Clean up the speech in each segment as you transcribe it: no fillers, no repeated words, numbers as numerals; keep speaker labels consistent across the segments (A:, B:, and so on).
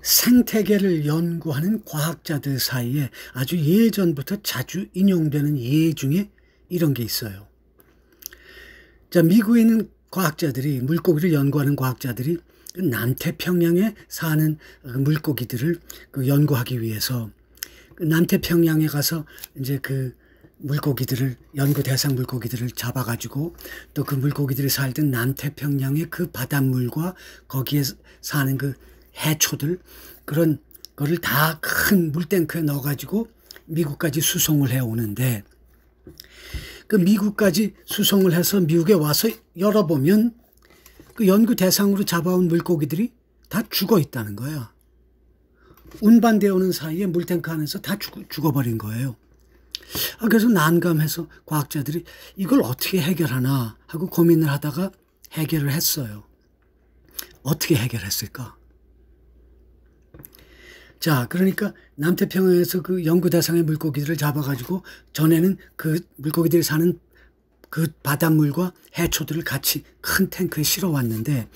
A: 생태계를 연구하는 과학자들 사이에 아주 예전부터 자주 인용되는 예 중에 이런 게 있어요. 자, 미국에 있는 과학자들이, 물고기를 연구하는 과학자들이 남태평양에 사는 물고기들을 연구하기 위해서 남태평양에 가서 이제 그 물고기들을, 연구 대상 물고기들을 잡아가지고 또 그 물고기들이 살던 남태평양의 그 바닷물과 거기에 사는 그 해초들, 그런 거를 다 큰 물탱크에 넣어가지고 미국까지 수송을 해 오는데, 그 미국까지 수송을 해서 미국에 와서 열어보면 그 연구 대상으로 잡아온 물고기들이 다 죽어 있다는 거야. 운반되어 오는 사이에 물탱크 안에서 다 죽어버린 거예요. 그래서 난감해서 과학자들이 이걸 어떻게 해결하나 하고 고민을 하다가 해결을 했어요. 어떻게 해결했을까? 자, 그러니까 남태평양에서 그 연구 대상의 물고기들을 잡아가지고 전에는 그 물고기들이 사는 그 바닷물과 해초들을 같이 큰 탱크에 실어 왔는데,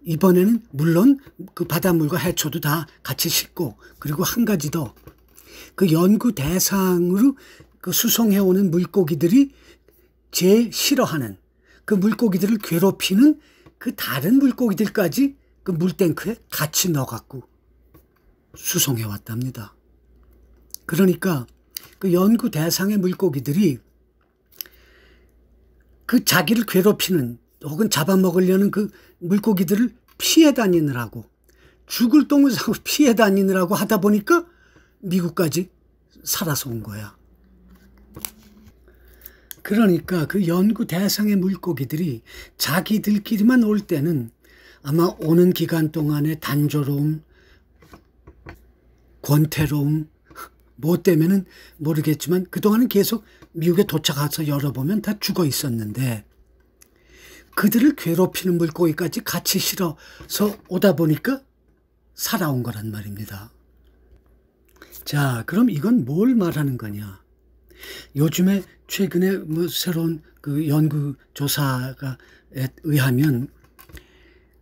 A: 이번에는 물론 그 바닷물과 해초도 다 같이 싣고, 그리고 한 가지 더, 그 연구 대상으로 그 수송해오는 물고기들이 제일 싫어하는, 그 물고기들을 괴롭히는 그 다른 물고기들까지 그 물탱크에 같이 넣어갖고 수송해 왔답니다. 그러니까 그 연구 대상의 물고기들이 그 자기를 괴롭히는 혹은 잡아먹으려는 그 물고기들을 피해 다니느라고, 죽을 똥을 사고 피해 다니느라고 하다 보니까 미국까지 살아서 온 거야. 그러니까 그 연구 대상의 물고기들이 자기들끼리만 올 때는 아마 오는 기간 동안의 단조로움, 권태로움, 뭐 때문에는 모르겠지만 그동안은 계속 미국에 도착해서 열어보면 다 죽어 있었는데, 그들을 괴롭히는 물고기까지 같이 실어서 오다 보니까 살아온 거란 말입니다. 자, 그럼 이건 뭘 말하는 거냐? 요즘에 최근에 뭐 새로운 그 연구 조사가 의하면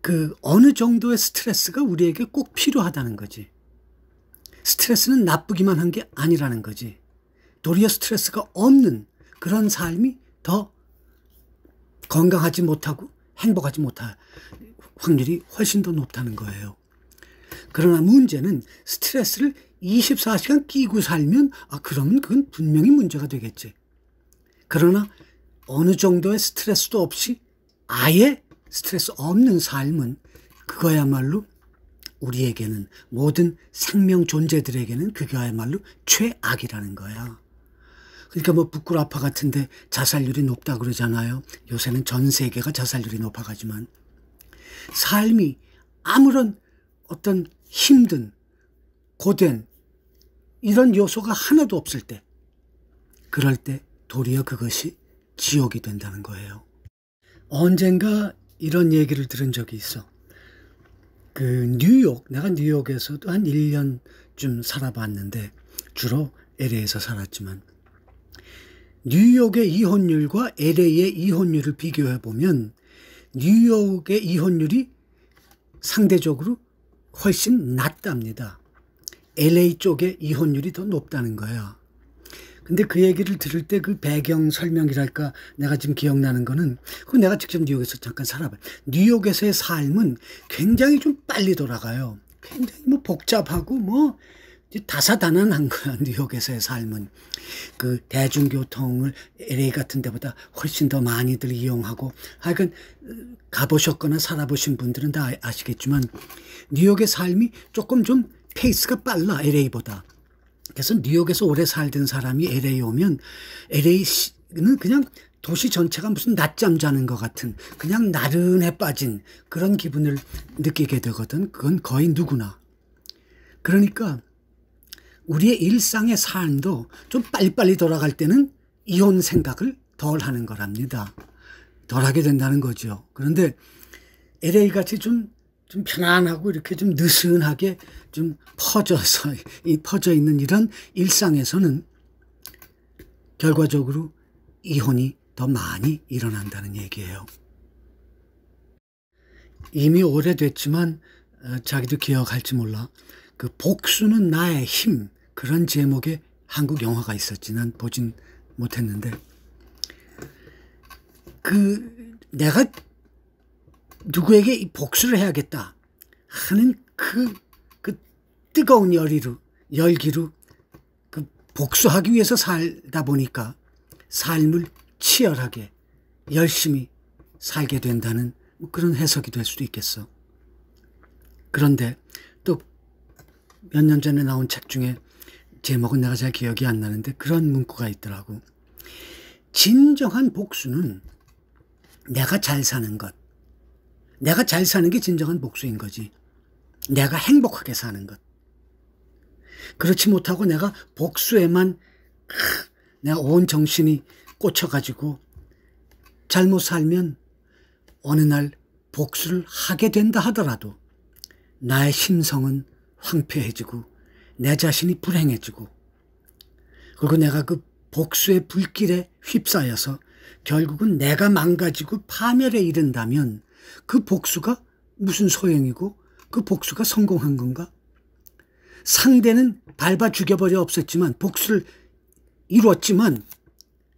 A: 그 어느 정도의 스트레스가 우리에게 꼭 필요하다는 거지. 스트레스는 나쁘기만 한 게 아니라는 거지. 도리어 스트레스가 없는 그런 삶이 더 건강하지 못하고 행복하지 못할 확률이 훨씬 더 높다는 거예요. 그러나 문제는 스트레스를 24시간 끼고 살면 그러면 그건 분명히 문제가 되겠지. 그러나 어느 정도의 스트레스도 없이 아예 스트레스 없는 삶은 그거야말로 우리에게는, 모든 생명 존재들에게는 그거야말로 최악이라는 거야. 그러니까 뭐 북구라파 같은데 자살률이 높다 그러잖아요. 요새는 전 세계가 자살률이 높아가지만, 삶이 아무런 어떤 힘든, 고된 이런 요소가 하나도 없을 때, 그럴 때 도리어 그것이 지옥이 된다는 거예요. 언젠가 이런 얘기를 들은 적이 있어. 내가 뉴욕에서도 한 1년쯤 살아봤는데, 주로 LA에서 살았지만, 뉴욕의 이혼율과 LA의 이혼율을 비교해보면 뉴욕의 이혼율이 상대적으로 훨씬 낮답니다. LA 쪽의 이혼율이 더 높다는 거예요. 근데 그 얘기를 들을 때 그 배경 설명이랄까, 내가 지금 기억나는 거는, 그거 내가 직접 뉴욕에서 잠깐 살아봐요. 뉴욕에서의 삶은 굉장히 좀 빨리 돌아가요. 굉장히 뭐 복잡하고 뭐 다사다난한 거야. 뉴욕에서의 삶은 그 대중교통을 LA 같은 데보다 훨씬 더 많이들 이용하고, 하여간 가보셨거나 살아보신 분들은 다 아시겠지만 뉴욕의 삶이 조금 좀 페이스가 빨라, LA보다. 그래서 뉴욕에서 오래 살던 사람이 LA 오면 LA는 그냥 도시 전체가 무슨 낮잠 자는 것 같은, 그냥 나른해 빠진 그런 기분을 느끼게 되거든. 그건 거의 누구나. 그러니까 우리의 일상의 삶도 좀 빨리빨리 돌아갈 때는 이혼 생각을 덜 하는 거랍니다. 덜 하게 된다는 거죠. 그런데 LA 같이 좀 편안하고 이렇게 좀 느슨하게 좀 퍼져 있는 이런 일상에서는 결과적으로 이혼이 더 많이 일어난다는 얘기예요. 이미 오래됐지만 자기도 기억할지 몰라. 그 복수는 나의 힘, 그런 제목의 한국 영화가 있었지. 난 보진 못했는데, 내가 누구에게 이 복수를 해야겠다 하는 그 뜨거운 열기로 그 복수하기 위해서 살다 보니까 삶을 치열하게 열심히 살게 된다는 그런 해석이 될 수도 있겠어. 그런데 또 몇 년 전에 나온 책 중에, 제목은 내가 잘 기억이 안 나는데 그런 문구가 있더라고. 진정한 복수는 내가 잘 사는 것. 내가 잘 사는 게 진정한 복수인 거지. 내가 행복하게 사는 것. 그렇지 못하고 내가 복수에만 내가 온 정신이 꽂혀가지고 잘못 살면 어느 날 복수를 하게 된다 하더라도 나의 심성은 황폐해지고 내 자신이 불행해지고, 그리고 내가 그 복수의 불길에 휩싸여서 결국은 내가 망가지고 파멸에 이른다면 그 복수가 무슨 소용이고 그 복수가 성공한 건가? 상대는 밟아 죽여버려 없었지만, 복수를 이루었지만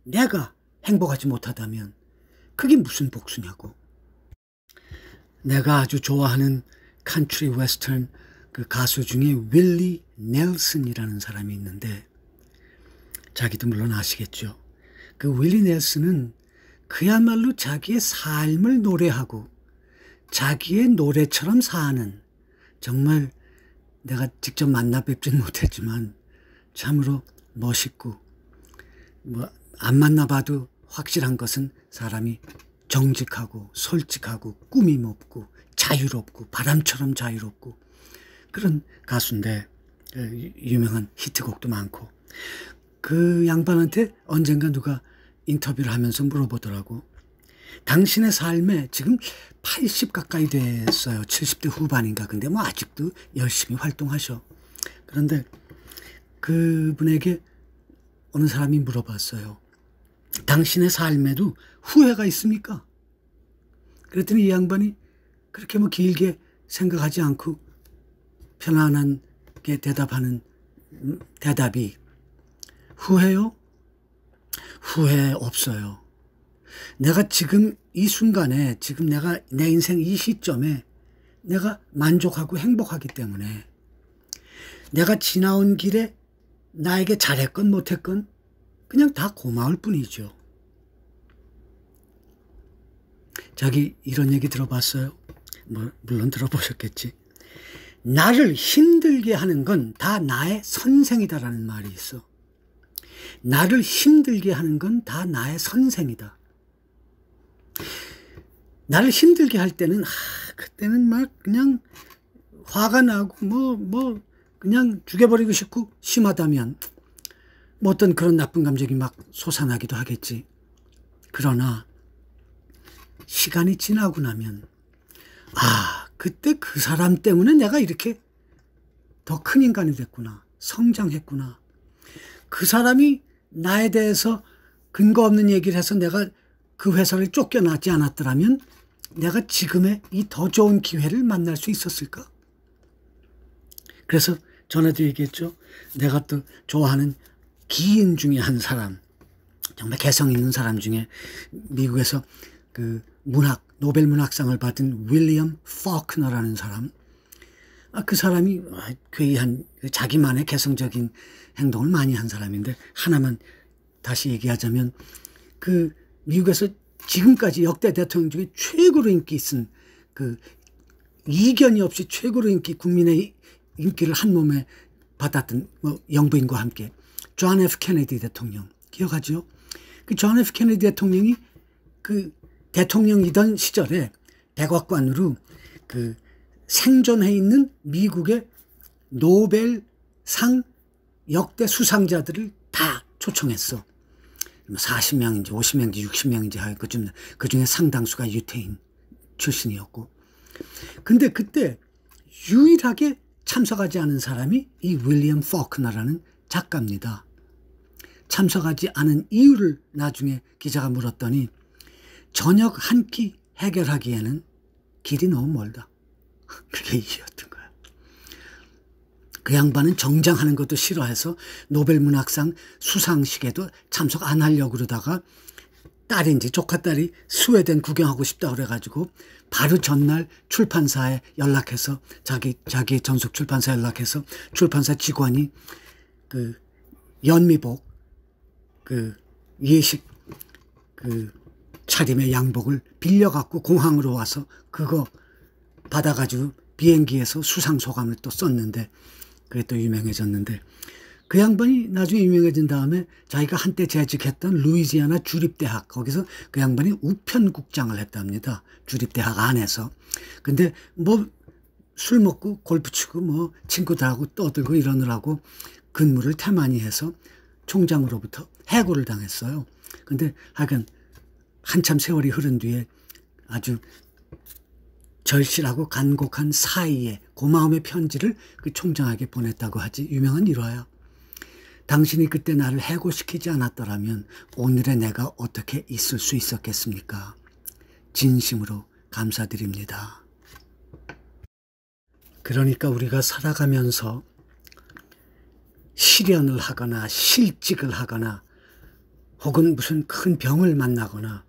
A: 내가 행복하지 못하다면 그게 무슨 복수냐고. 내가 아주 좋아하는 컨트리 웨스턴 그 가수 중에 윌리 넬슨이라는 사람이 있는데, 자기도 물론 아시겠죠. 그 윌리 넬슨은 그야말로 자기의 삶을 노래하고 자기의 노래처럼 사는, 정말 내가 직접 만나 뵙진 못했지만 참으로 멋있고, 안 만나봐도 확실한 것은 사람이 정직하고 솔직하고 꾸밈 없고 자유롭고 바람처럼 자유롭고 그런 가수인데, 유명한 히트곡도 많고. 그 양반한테 언젠가 누가 인터뷰를 하면서 물어보더라고. 당신의 삶에 지금 80 가까이 됐어요. 70대 후반인가. 근데 뭐 아직도 열심히 활동하셔. 그런데 그분에게 어느 사람이 물어봤어요. 당신의 삶에도 후회가 있습니까? 그랬더니 이 양반이 그렇게 뭐 길게 생각하지 않고 편안하게 대답하는 대답이, 후회요? 후회 없어요. 내가 지금 이 순간에, 지금 내가 내 인생 이 시점에 내가 만족하고 행복하기 때문에, 내가 지나온 길에 나에게 잘했건 못했건 그냥 다 고마울 뿐이죠. 자기 이런 얘기 들어봤어요? 물론 들어보셨겠지. 나를 힘들게 하는 건 다 나의 선생이다라는 말이 있어. 나를 힘들게 하는 건 다 나의 선생이다. 나를 힘들게 할 때는 그때는 막 그냥 화가 나고 그냥 죽여버리고 싶고, 심하다면 뭐 어떤 그런 나쁜 감정이 막 솟아나기도 하겠지. 그러나 시간이 지나고 나면, 그때 그 사람 때문에 내가 이렇게 더 큰 인간이 됐구나, 성장했구나. 그 사람이 나에 대해서 근거 없는 얘기를 해서 내가 그 회사를 쫓겨나지 않았더라면 내가 지금의 이 더 좋은 기회를 만날 수 있었을까? 그래서 전에도 얘기했죠. 내가 또 좋아하는 기인 중에 한 사람, 정말 개성 있는 사람 중에 미국에서 그 노벨 문학상을 받은 윌리엄 포크너라는 사람. 그 사람이 괴이한 자기만의 개성적인 행동을 많이 한 사람인데, 하나만 다시 얘기하자면, 그 미국에서 지금까지 역대 대통령 중에 최고로 인기 있은, 그 이견이 없이 최고로 국민의 인기를 한 몸에 받았던 영부인과 함께 존 F 케네디 대통령 기억하죠? 그 존 F 케네디 대통령이 그 대통령이던 시절에 백악관으로 그 생존해 있는 미국의 노벨상 역대 수상자들을 다 초청했어. 40명인지 50명인지 60명인지 그 중에 상당수가 유태인 출신이었고. 근데 그때 유일하게 참석하지 않은 사람이 이 윌리엄 포크너라는 작가입니다. 참석하지 않은 이유를 나중에 기자가 물었더니, 저녁 한 끼 해결하기에는 길이 너무 멀다. 그게 이유였던 거야. 그 양반은 정장하는 것도 싫어해서 노벨 문학상 수상식에도 참석 안 하려고 그러다가 딸인지 조카딸이 스웨덴 구경하고 싶다 그래가지고 바로 전날 출판사에 연락해서 자기 전속 출판사에 연락해서 출판사 직원이 그 연미복 그 예식 그 차림의 양복을 빌려갖고 공항으로 와서 그거 받아가지고 비행기에서 수상소감을 또 썼는데 그게 또 유명해졌는데 그 양반이 나중에 유명해진 다음에 자기가 한때 재직했던 루이지아나 주립대학 거기서 그 양반이 우편국장을 했답니다. 주립대학 안에서. 근데 뭐 술 먹고 골프 치고 뭐 친구들하고 떠들고 이러느라고 근무를 태만히 해서 총장으로부터 해고를 당했어요. 근데 하여간 한참 세월이 흐른 뒤에 아주 절실하고 간곡한 사의의 고마움의 편지를 그 총장에게 보냈다고 하지. 유명한 일화야. 당신이 그때 나를 해고시키지 않았더라면 오늘의 내가 어떻게 있을 수 있었겠습니까? 진심으로 감사드립니다. 그러니까 우리가 살아가면서 실연을 하거나 실직을 하거나 혹은 무슨 큰 병을 만나거나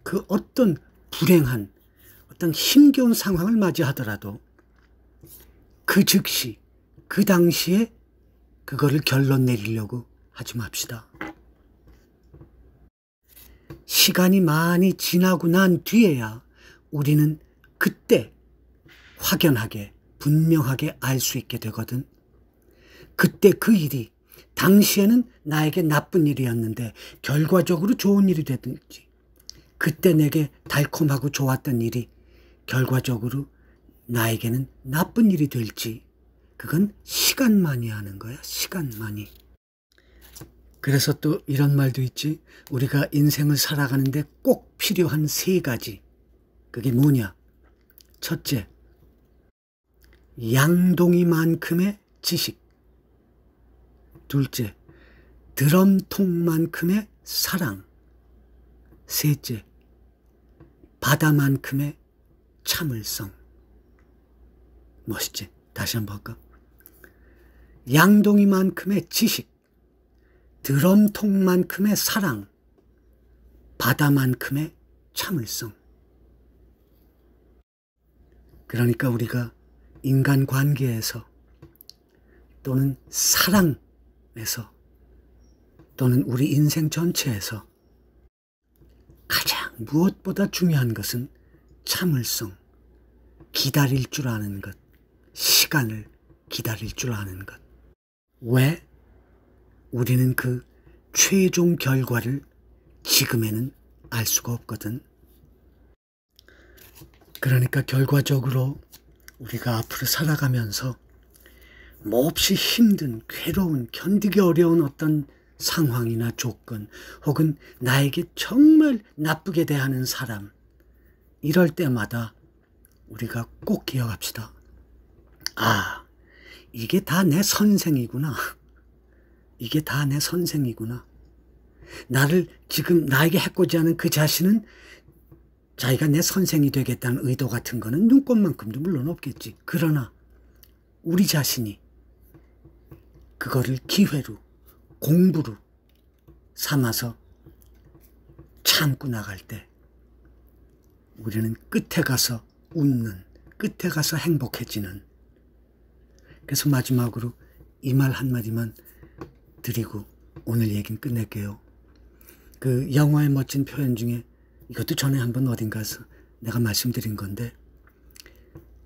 A: 그 어떤 불행한 어떤 힘겨운 상황을 맞이하더라도 그 즉시 그 당시에 그거를 결론 내리려고 하지 맙시다. 시간이 많이 지나고 난 뒤에야 우리는 그때 확연하게 분명하게 알 수 있게 되거든. 그때 그 일이 당시에는 나에게 나쁜 일이었는데 결과적으로 좋은 일이 되든지 그때 내게 달콤하고 좋았던 일이 결과적으로 나에게는 나쁜 일이 될지 그건 시간만이 하는 거야. 시간만이. 그래서 또 이런 말도 있지. 우리가 인생을 살아가는데 꼭 필요한 3가지. 그게 뭐냐? 첫째, 양동이만큼의 지식. 둘째, 드럼통만큼의 사랑. 셋째, 바다만큼의 참을성. 멋있지? 다시 한번 할까? 양동이만큼의 지식, 드럼통만큼의 사랑, 바다만큼의 참을성. 그러니까 우리가 인간관계에서 또는 사랑에서 또는 우리 인생 전체에서 가장 무엇보다 중요한 것은 참을성, 기다릴 줄 아는 것, 시간을 기다릴 줄 아는 것. 왜? 우리는 그 최종 결과를 지금에는 알 수가 없거든. 그러니까 결과적으로 우리가 앞으로 살아가면서 몹시 힘든, 괴로운, 견디기 어려운 어떤 상황이나 조건 혹은 나에게 정말 나쁘게 대하는 사람 이럴 때마다 우리가 꼭 기억합시다. 아, 이게 다 내 선생이구나. 이게 다 내 선생이구나. 나를 지금 나에게 해코지하는 그 자신은 자기가 내 선생이 되겠다는 의도 같은 거는 눈꽃만큼도 물론 없겠지. 그러나 우리 자신이 그거를 기회로 공부로 삼아서 참고 나갈 때 우리는 끝에 가서 웃는, 끝에 가서 행복해지는. 그래서 마지막으로 이 말 한마디만 드리고 오늘 얘기는 끝낼게요. 그 영어의 멋진 표현 중에 이것도 전에 한번 어딘가서 내가 말씀드린 건데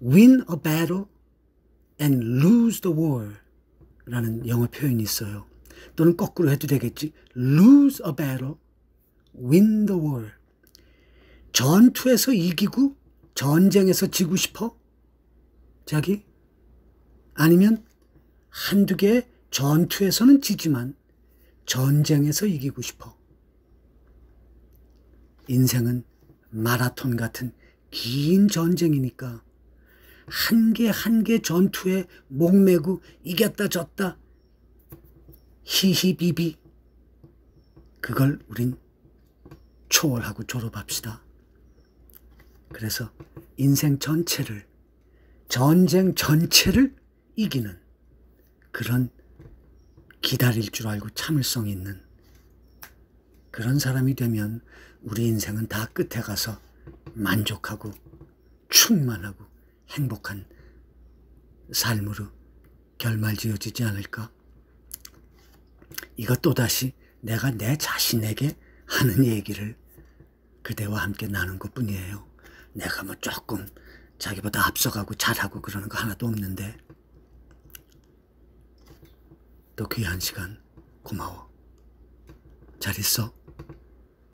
A: Win a battle and lose the war 라는 영어 표현이 있어요. 또는 거꾸로 해도 되겠지. Lose a battle, win the war. 전투에서 이기고 전쟁에서 지고 싶어? 자기? 아니면 한두 개의 전투에서는 지지만 전쟁에서 이기고 싶어? 인생은 마라톤 같은 긴 전쟁이니까 한 개 한 개 전투에 목매고 이겼다 졌다 히히비비 그걸 우린 초월하고 졸업합시다. 그래서 인생 전체를 전쟁 전체를 이기는 그런 기다릴 줄 알고 참을성 있는 그런 사람이 되면 우리 인생은 다 끝에 가서 만족하고 충만하고 행복한 삶으로 결말지어지지 않을까? 이것 또다시 내가 내 자신에게 하는 얘기를 그대와 함께 나눈 것뿐이에요. 내가 뭐 조금 자기보다 앞서가고 잘하고 그러는 거 하나도 없는데 또 귀한 시간 고마워. 잘 있어.